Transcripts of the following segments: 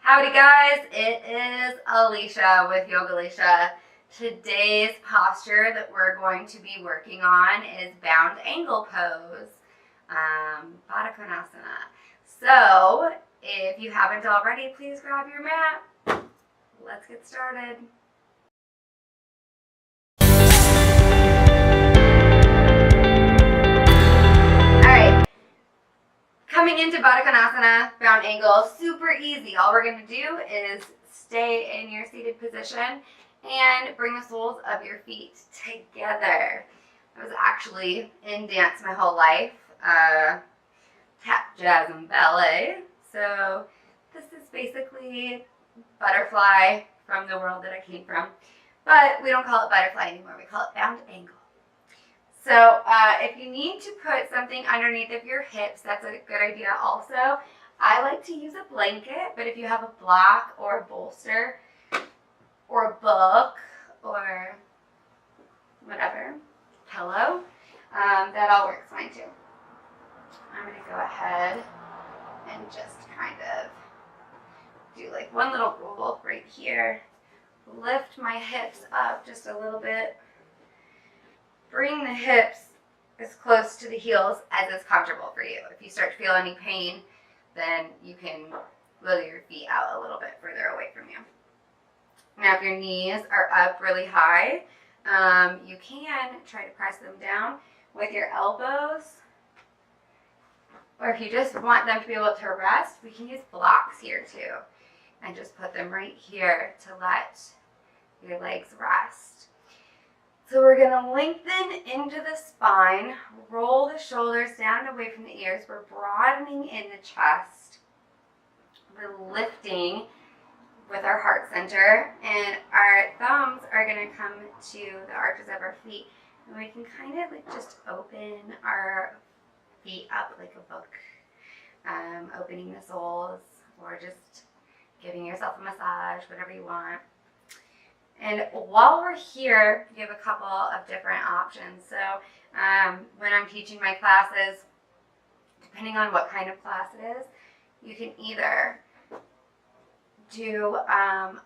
Howdy guys, it is Alicia with Yoga Alicia. Today's posture that we're going to be working on is bound angle pose, Baddha Konasana. So if you haven't already, please grab your mat. Let's get started. Coming into Baddha Konasana, bound angle, super easy. All we're going to do is stay in your seated position and bring the soles of your feet together. I was actually in dance my whole life, tap, jazz, and ballet. So this is basically butterfly from the world that I came from. But we don't call it butterfly anymore. We call it bound angle. So if you need to put something underneath of your hips, that's a good idea also. I like to use a blanket, but if you have a block or a bolster or a book or whatever, pillow, that all works fine too. I'm going to go ahead and just kind of do like one little roll right here. Lift my hips up just a little bit. Bring the hips as close to the heels as is comfortable for you. If you start to feel any pain, then you can wiggle your feet out a little bit further away from you. Now, if your knees are up really high, you can try to press them down with your elbows. Or if you just want them to be able to rest, we can use blocks here too. And just put them right here to let your legs rest. So we're going to lengthen into the spine, roll the shoulders down and away from the ears. We're broadening in the chest. We're lifting with our heart center, and our thumbs are going to come to the arches of our feet. And we can kind of like just open our feet up like a book, opening the soles, or just giving yourself a massage, whatever you want. And while we're here, you have a couple of different options. So when I'm teaching my classes, depending on what kind of class it is, you can either do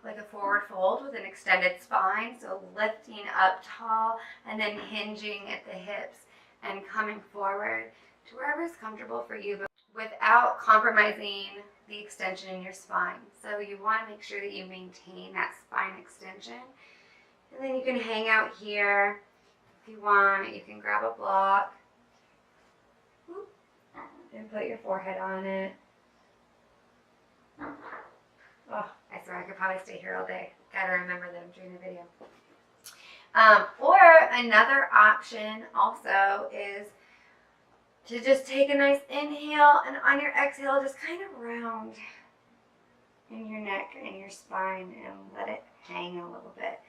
like a forward fold with an extended spine, so lifting up tall and then hinging at the hips and coming forward to wherever is comfortable for you, but without compromising the extension in your spine. So you want to make sure that you maintain that spine extension. And then you can hang out here. If you want, you can grab a block and put your forehead on it. Oh, I swear I could probably stay here all day. Gotta remember them during the video. Or another option also is to just take a nice inhale, and on your exhale, just kind of round in your neck and your spine and let it hang a little bit.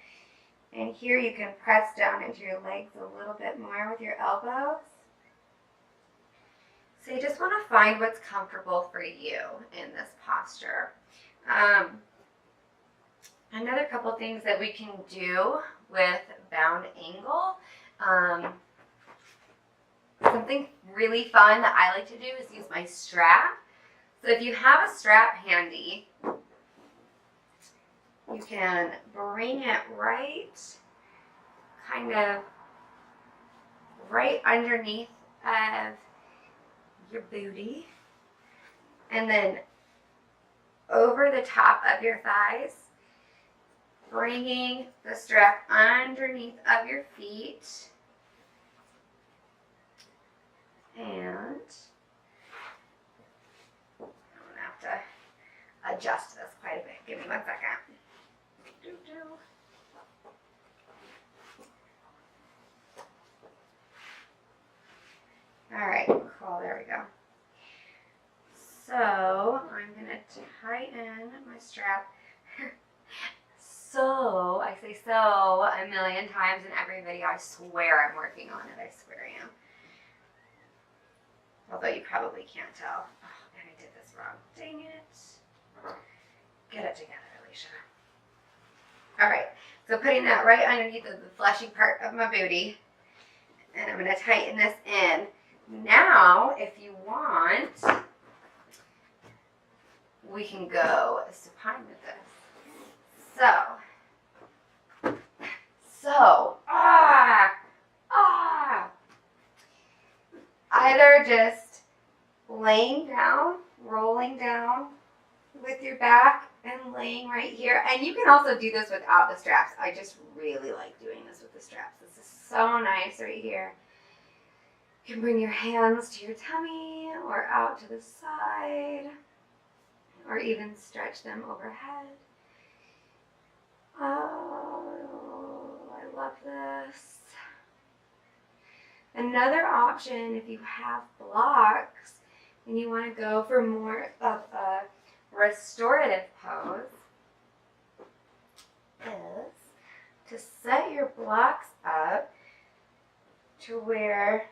And here you can press down into your legs a little bit more with your elbows. So you just want to find what's comfortable for you in this posture. Another couple things that we can do with bound angle. Something really fun that I like to do is use my strap. So if you have a strap handy, you can bring it kind of right underneath of your booty, and then over the top of your thighs, bringing the strap underneath of your feet. And I'm going to have to adjust this quite a bit. Give me 1 second. All right, cool, there we go. So I'm going to tighten my strap. I say so a million times in every video. I swear I'm working on it. I swear I am. Although you probably can't tell. Oh, man, I did this wrong. Dang it. Get it together, Alicia. All right, so putting that right underneath the fleshy part of my booty. And I'm going to tighten this in. Now, if you want, we can go supine with this. So, either just laying down, rolling down with your back and laying right here. And you can also do this without the straps. I just really like doing this with the straps. This is so nice right here. You can bring your hands to your tummy or out to the side, or even stretch them overhead. Oh, I love this. Another option, if you have blocks and you want to go for more of a restorative pose, is to set your blocks up to where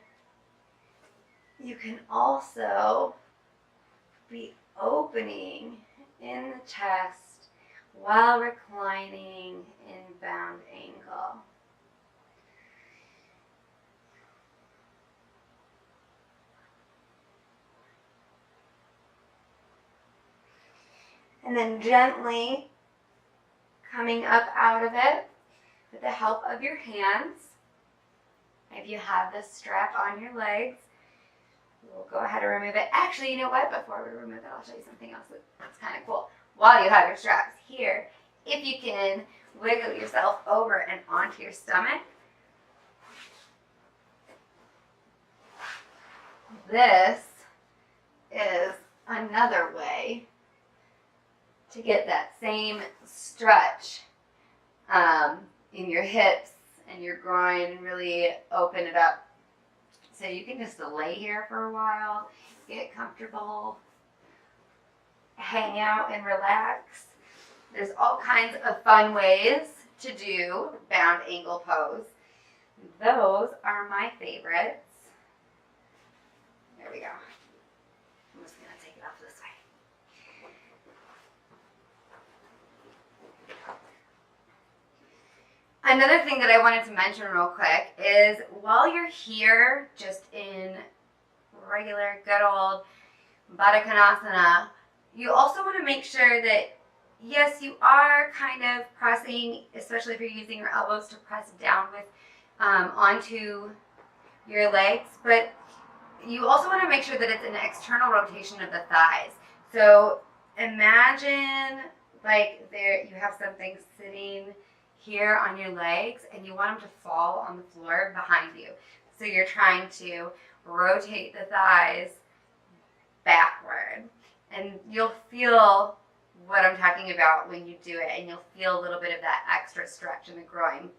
you can also be opening in the chest while reclining in bound angle. And then gently coming up out of it with the help of your hands. If you have this strap on your legs, we'll go ahead and remove it. Actually, you know what? Before we remove it, I'll show you something else that's kind of cool. While you have your straps here, if you can wiggle yourself over and onto your stomach, this is another way to get that same stretch in your hips and your groin and really open it up. So you can just lay here for a while, get comfortable, hang out and relax. There's all kinds of fun ways to do bound angle pose. Those are my favorites. There we go. I'm just gonna take it off this way. Another thing that I wanted to mention real quick is while you're here, just in regular, good old Baddha Konasana, you also want to make sure that, yes, you are kind of pressing, especially if you're using your elbows to press down with onto your legs, but you also want to make sure that it's an external rotation of the thighs. So imagine like there you have something sitting here on your legs and you want them to fall on the floor behind you. So you're trying to rotate the thighs backward. And you'll feel what I'm talking about when you do it, and you'll feel a little bit of that extra stretch in the groin.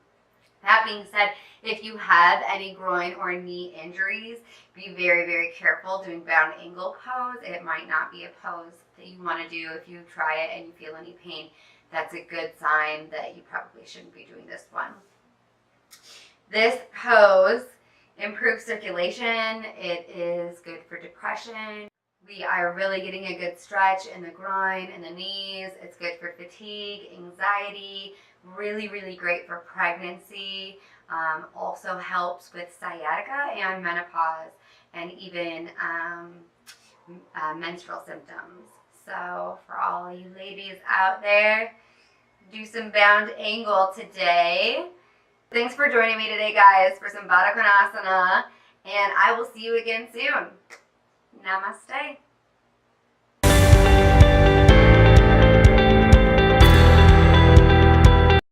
That being said, if you have any groin or knee injuries, be very, very careful doing bound angle pose. It might not be a pose that you want to do. If you try it and you feel any pain, that's a good sign that you probably shouldn't be doing this one. This pose improves circulation. It is good for depression. We are really getting a good stretch in the groin and the knees. It's good for fatigue, anxiety, really, really great for pregnancy. Also helps with sciatica and menopause and even menstrual symptoms. So for all you ladies out there, do some bound angle today. Thanks for joining me today, guys, for some Baddha Konasana, and I will see you again soon. Namaste.